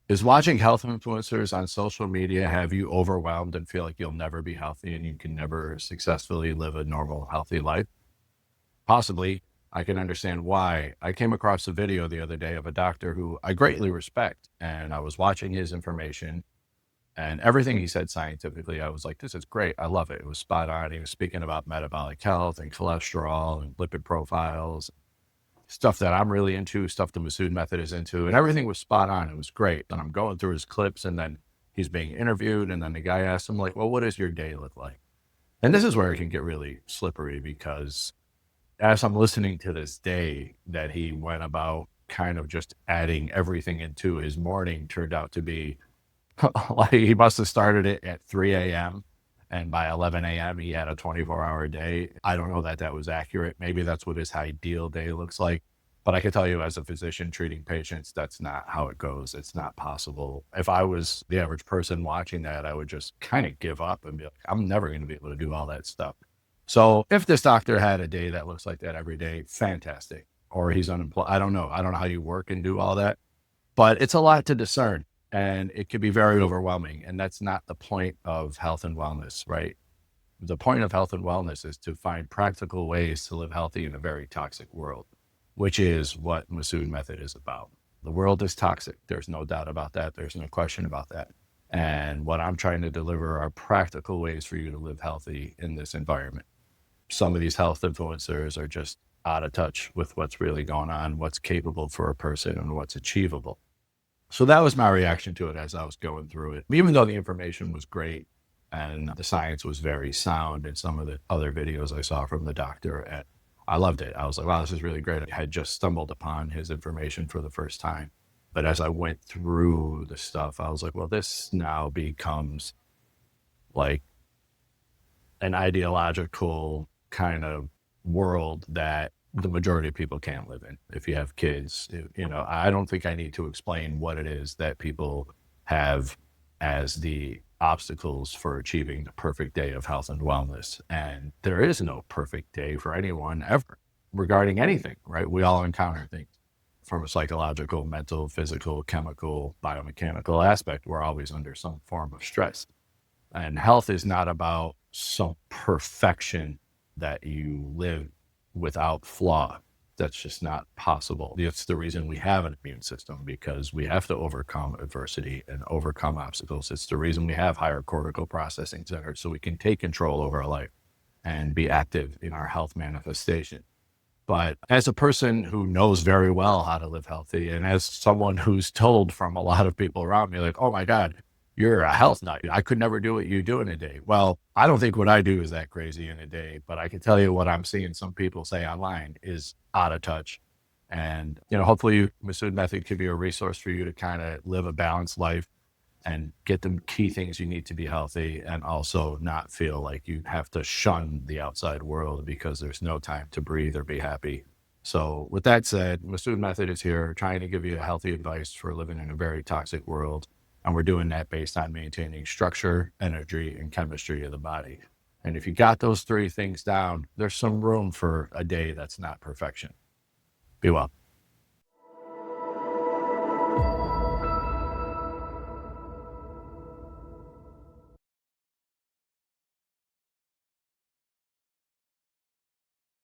Is watching health influencers on social media have you overwhelmed and feel like you'll never be healthy and you can never successfully live a normal, healthy life? Possibly. I can understand why. I came across a video the other day of a doctor who I greatly respect, and I was watching his information and everything he said scientifically. I was like, this is great. I love it. It was spot on. He was speaking about metabolic health and cholesterol and lipid profiles, stuff that I'm really into, stuff the Massoud Method is into, and everything was spot on. It was great. And I'm going through his clips, and then he's being interviewed, and then the guy asked him, like, well, what does your day look like? And this is where it can get really slippery because as I'm listening to this day that he went about kind of just adding everything into his morning turned out to be like he must have started it at 3 a.m. and by 11 a.m. he had a 24-hour day. I don't know that that was accurate. Maybe that's what his ideal day looks like. But I can tell you as a physician treating patients, that's not how it goes. It's not possible. If I was the average person watching that, I would just kind of give up and be like, I'm never going to be able to do all that stuff. So if this doctor had a day that looks like that every day, fantastic. Or he's unemployed. I don't know. I don't know how you work and do all that, but it's a lot to discern and it can be very overwhelming. And that's not the point of health and wellness, right? The point of health and wellness is to find practical ways to live healthy in a very toxic world, which is what Massoud Method is about. The world is toxic. There's no doubt about that. There's no question about that. And what I'm trying to deliver are practical ways for you to live healthy in this environment. Some of these health influencers are just out of touch with what's really going on, what's capable for a person, and what's achievable. So that was my reaction to it as I was going through it. Even though the information was great and the science was very sound in some of the other videos I saw from the doctor, and I loved it. I was like, wow, this is really great. I had just stumbled upon his information for the first time. But as I went through the stuff, I was like, well, this now becomes like an ideological kind of world that the majority of people can't live in. If you have kids, I don't think I need to explain what it is that people have as the obstacles for achieving the perfect day of health and wellness. And there is no perfect day for anyone ever regarding anything, right? We all encounter things from a psychological, mental, physical, chemical, biomechanical aspect. We're always under some form of stress. And health is not about some perfection that you live without flaw. That's just not possible. It's the reason we have an immune system, because we have to overcome adversity and overcome obstacles. It's the reason we have higher cortical processing centers, so we can take control over our life and be active in our health manifestation. But as a person who knows very well how to live healthy, and as someone who's told from a lot of people around me, like, oh my God, you're a health nut. I could never do what you do in a day. Well, I don't think what I do is that crazy in a day, but I can tell you what I'm seeing some people say online is out of touch. And, hopefully Massoud Method could be a resource for you to kind of live a balanced life and get the key things you need to be healthy, and also not feel like you have to shun the outside world because there's no time to breathe or be happy. So with that said, Massoud Method is here trying to give you healthy advice for living in a very toxic world. And we're doing that based on maintaining structure, energy, and chemistry of the body. And if you got those three things down, there's some room for a day that's not perfection. Be well.